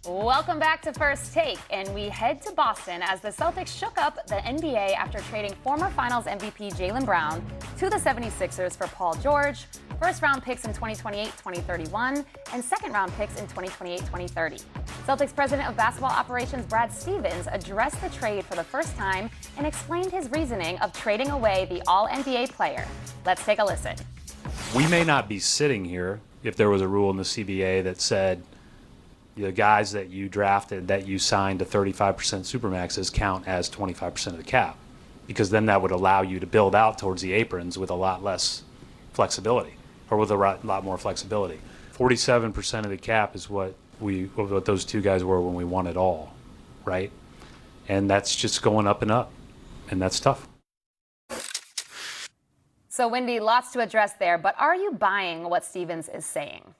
Welcome back to First Take, and we head to Boston as the Celtics shook up the NBA after trading former Finals MVP Jaylen Brown to the 76ers for Paul George, first-round picks in 2028, 2031, and second-round picks in 2028, 2030. Celtics President of Basketball Operations Brad Stevens addressed the trade for the first time and explained his reasoning of trading away the All-NBA player. Let's take a listen. We may not be sitting here if there was a rule in the CBA that said the guys that you drafted, that you signed to 35% supermaxes count as 25% of the cap, because then that would allow you to build out towards the aprons with a lot less flexibility, or with a lot more flexibility. 47% of the cap is what those two guys were when we won it all, right? And that's just going up, and that's tough. So, Wendy, lots to address there, but are you buying what Stevens is saying?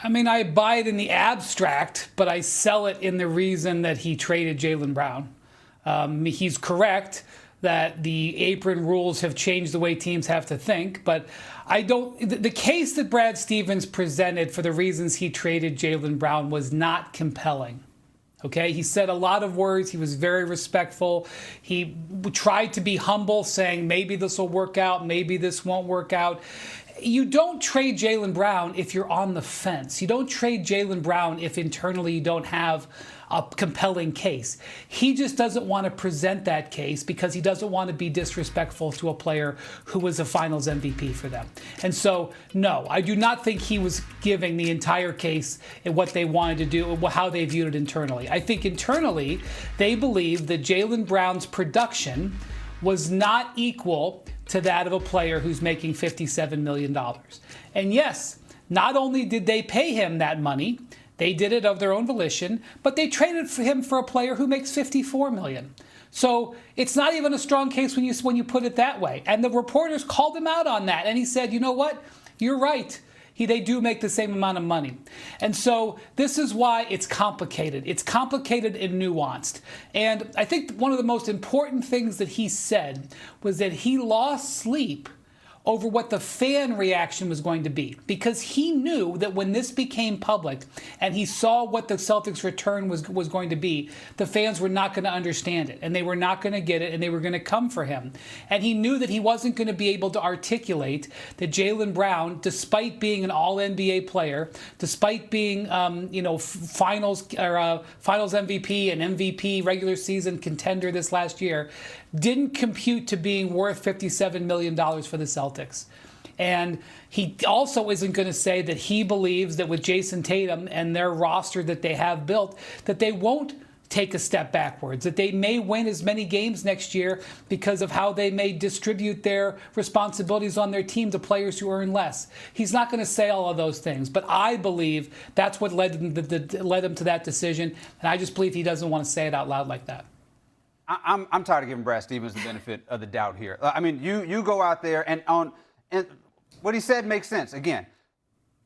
I mean, I buy it in the abstract, but I sell it in the reason that he traded Jaylen Brown. He's correct that the apron rules have changed the way teams have to think, but I don't. The case that Brad Stevens presented for the reasons he traded Jaylen Brown was not compelling. Okay, he said a lot of words. He was very respectful. He tried to be humble, saying maybe this will work out, maybe this won't work out. You don't trade Jaylen Brown if you're on the fence. You don't trade Jaylen Brown if internally you don't have a compelling case. He just doesn't want to present that case because he doesn't want to be disrespectful to a player who was a Finals MVP for them. And so, no, I do not think he was giving the entire case and what they wanted to do, how they viewed it internally. I think internally they believed that Jaylen Brown's production was not equal to that of a player who's making $57 million. And yes, not only did they pay him that money, they did it of their own volition, but they traded for him for a player who makes $54 million. So it's not even a strong case when you put it that way. And the reporters called him out on that. And he said, you know what? You're right. They do make the same amount of money. And so this is why it's complicated. It's complicated and nuanced. And I think one of the most important things that he said was that he lost sleep over what the fan reaction was going to be, because he knew that when this became public and he saw what the Celtics return was going to be, the fans were not going to understand it, and they were not going to get it, and they were going to come for him. And he knew that he wasn't going to be able to articulate that Jaylen Brown, despite being an All-NBA player, despite being finals MVP and MVP regular season contender this last year, didn't compute to being worth $57 million for the Celtics. And he also isn't going to say that he believes that with Jason Tatum and their roster that they have built, that they won't take a step backwards, that they may win as many games next year because of how they may distribute their responsibilities on their team to players who earn less. He's not going to say all of those things, but I believe that's what led him to that decision, and I just believe he doesn't want to say it out loud like that. I'm tired of giving Brad Stevens the benefit of the doubt here. I mean, you go out there and what he said makes sense. Again,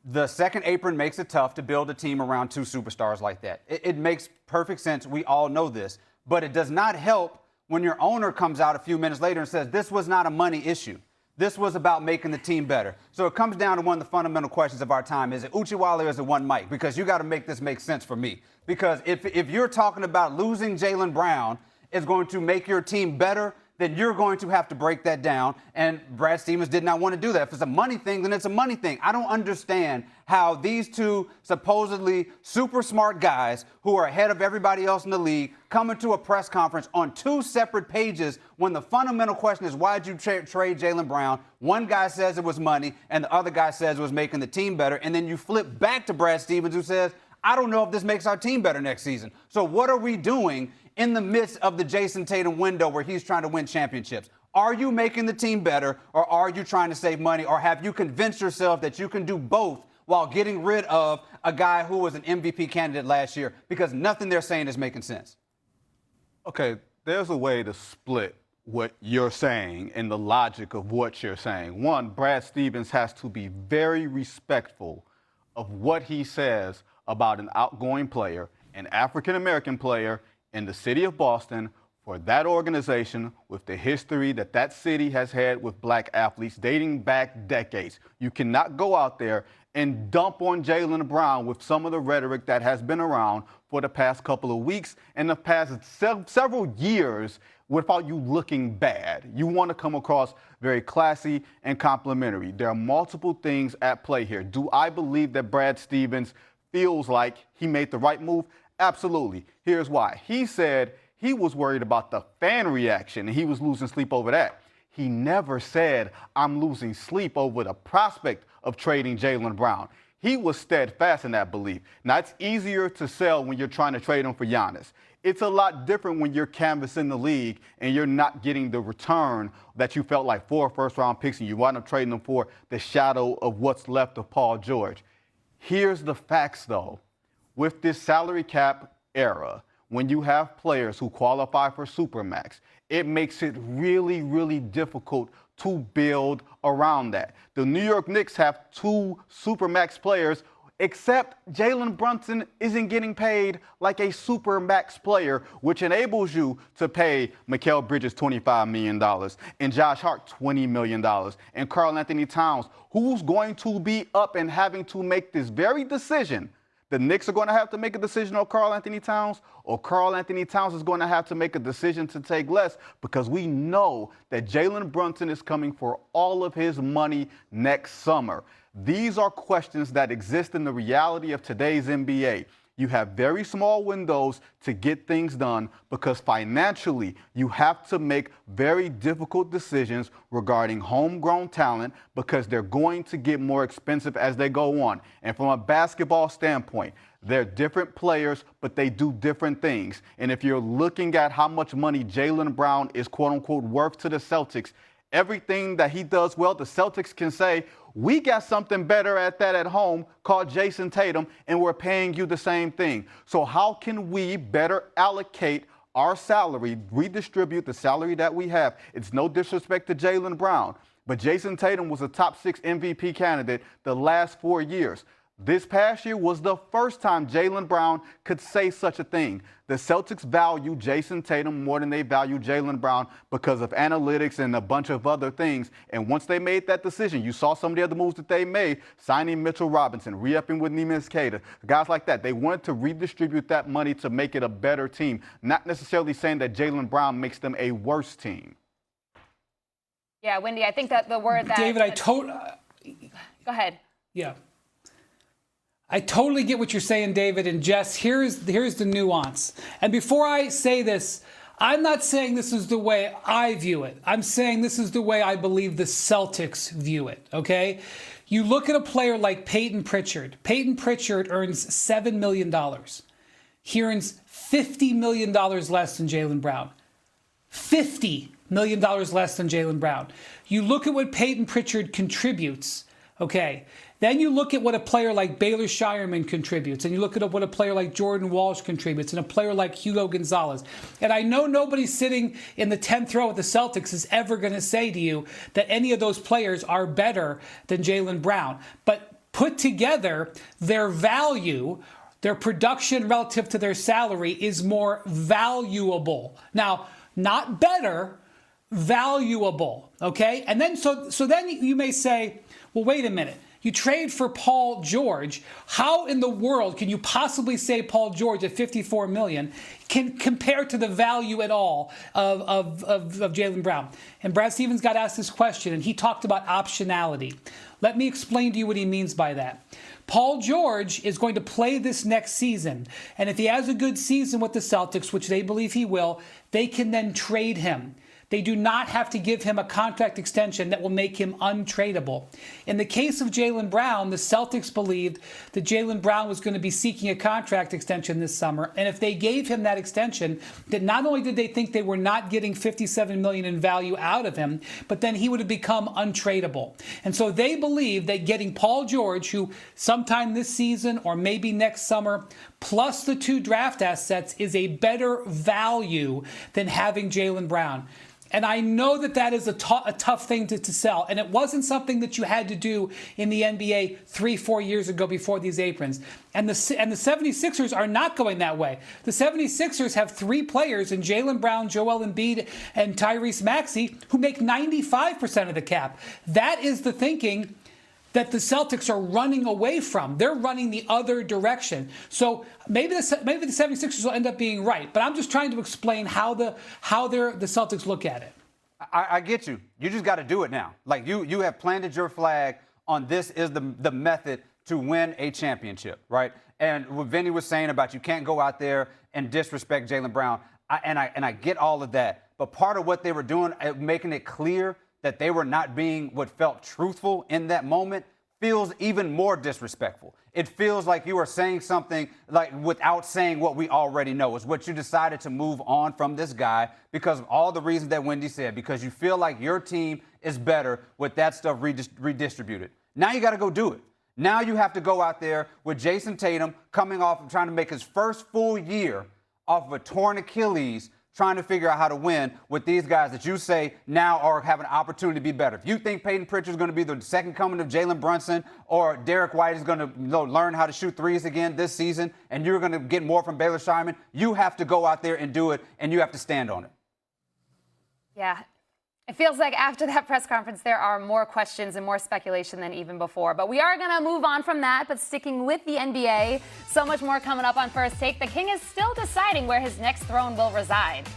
the second apron makes it tough to build a team around two superstars like that. It makes perfect sense. We all know this. But it does not help when your owner comes out a few minutes later and says this was not a money issue. This was about making the team better. So it comes down to one of the fundamental questions of our time. Is it Uchiwale or is it one Mike? Because you got to make this make sense for me. Because if you're talking about losing Jaylen Brown is going to make your team better, then you're going to have to break that down. And Brad Stevens did not want to do that. If it's a money thing, then it's a money thing. I don't understand how these two supposedly super smart guys who are ahead of everybody else in the league come into a press conference on two separate pages when the fundamental question is, why'd you trade Jaylen Brown? One guy says it was money, and the other guy says it was making the team better. And then you flip back to Brad Stevens, who says, I don't know if this makes our team better next season. So what are we doing in the midst of the Jason Tatum window where he's trying to win championships? Are you making the team better, or are you trying to save money, or have you convinced yourself that you can do both while getting rid of a guy who was an MVP candidate last year? Because nothing they're saying is making sense. Okay, there's a way to split what you're saying and the logic of what you're saying. One, Brad Stevens has to be very respectful of what he says about an outgoing player, an African-American player in the city of Boston for that organization, with the history that that city has had with black athletes dating back decades. You cannot go out there and dump on Jaylen Brown with some of the rhetoric that has been around for the past couple of weeks and the past several years without you looking bad. You want to come across very classy and complimentary. There are multiple things at play here. Do I believe that Brad Stevens feels like he made the right move? Absolutely. Here's why. He said he was worried about the fan reaction and he was losing sleep over that. He never said, I'm losing sleep over the prospect of trading Jaylen Brown. He was steadfast in that belief. Now, it's easier to sell when you're trying to trade him for Giannis. It's a lot different when you're canvassing the league and you're not getting the return that you felt like 4 first-round picks and you wind up trading them for the shadow of what's left of Paul George. Here's the facts, though. With this salary cap era, when you have players who qualify for Supermax, it makes it really, really difficult to build around that. The New York Knicks have 2 Supermax players, except Jalen Brunson isn't getting paid like a Supermax player, which enables you to pay Mikal Bridges $25 million and Josh Hart $20 million and Karl Anthony Towns, who's going to be up and having to make this very decision. The Knicks are going to have to make a decision on Karl Anthony Towns, or Karl Anthony Towns is going to have to make a decision to take less, because we know that Jalen Brunson is coming for all of his money next summer. These are questions that exist in the reality of today's NBA. You have very small windows to get things done because financially you have to make very difficult decisions regarding homegrown talent because they're going to get more expensive as they go on. And from a basketball standpoint, they're different players, but they do different things. And if you're looking at how much money Jaylen Brown is quote unquote worth to the Celtics, everything that he does well, the Celtics can say, we got something better at that at home called Jason Tatum, and we're paying you the same thing. So how can we better allocate our salary, redistribute the salary that we have? It's no disrespect to Jaylen Brown, but Jason Tatum was a top 6 MVP candidate the last 4 years. This past year was the first time Jaylen Brown could say such a thing. The Celtics value Jason Tatum more than they value Jaylen Brown because of analytics and a bunch of other things. And once they made that decision, you saw some of the other moves that they made, signing Mitchell Robinson, re-upping with Neemias Queta, guys like that. They wanted to redistribute that money to make it a better team, not necessarily saying that Jaylen Brown makes them a worse team. Yeah, Wendy, I think that the word that... David, Go ahead. Yeah. I totally get what you're saying, David. And Jess, here's the nuance. And before I say this, I'm not saying this is the way I view it. I'm saying this is the way I believe the Celtics view it, okay? You look at a player like Peyton Pritchard. Peyton Pritchard earns $7 million. He earns $50 million less than Jaylen Brown. $50 million less than Jaylen Brown. You look at what Peyton Pritchard contributes, okay? Then you look at what a player like Baylor Shireman contributes, and you look at what a player like Jordan Walsh contributes, and a player like Hugo Gonzalez. And I know nobody sitting in the 10th row at the Celtics is ever going to say to you that any of those players are better than Jaylen Brown. But put together, their value, their production relative to their salary is more valuable. Now, not better, valuable, okay? And then so then you may say, well, wait a minute. You trade for Paul George. How in the world can you possibly say Paul George at $54 million can compare to the value at all of Jaylen Brown? And Brad Stevens got asked this question, and he talked about optionality. Let me explain to you what he means by that. Paul George is going to play this next season, and if he has a good season with the Celtics, which they believe he will, they can then trade him. They do not have to give him a contract extension that will make him untradeable. In the case of Jaylen Brown, the Celtics believed that Jaylen Brown was going to be seeking a contract extension this summer. And if they gave him that extension, that not only did they think they were not getting $57 million in value out of him, but then he would have become untradeable. And so they believe that getting Paul George, who sometime this season or maybe next summer, plus the 2 draft assets is a better value than having Jaylen Brown. And I know that is a tough thing to sell. And it wasn't something that you had to do in the NBA 3-4 years ago before these aprons. And the 76ers are not going that way. The 76ers have 3 players in Jaylen Brown, Joel Embiid, and Tyrese Maxey who make 95% of the cap. That is the thinking that the Celtics are running away from. They're running the other direction. So maybe the 76ers will end up being right. But I'm just trying to explain how the Celtics look at it. I get you. You just got to do it now. Like you have planted your flag on this is the method to win a championship, right? And what Vinny was saying about you can't go out there and disrespect Jaylen Brown, I get all of that. But part of what they were doing, making it clear that they were not being what felt truthful in that moment, feels even more disrespectful. It feels like you are saying something like without saying what we already know. Is what you decided to move on from this guy because of all the reasons that Wendy said, because you feel like your team is better with that stuff redistributed. Now you got to go do it. Now you have to go out there with Jason Tatum coming off of trying to make his first full year off of a torn Achilles, trying to figure out how to win with these guys that you say now are having an opportunity to be better. If you think Peyton Pritchard is going to be the second coming of Jalen Brunson or Derek White is going to learn how to shoot threes again this season and you're going to get more from Baylor Scheinman, you have to go out there and do it, and you have to stand on it. Yeah. It feels like after that press conference, there are more questions and more speculation than even before. But we are going to move on from that, but sticking with the NBA. So much more coming up on First Take. The King is still deciding where his next throne will reside.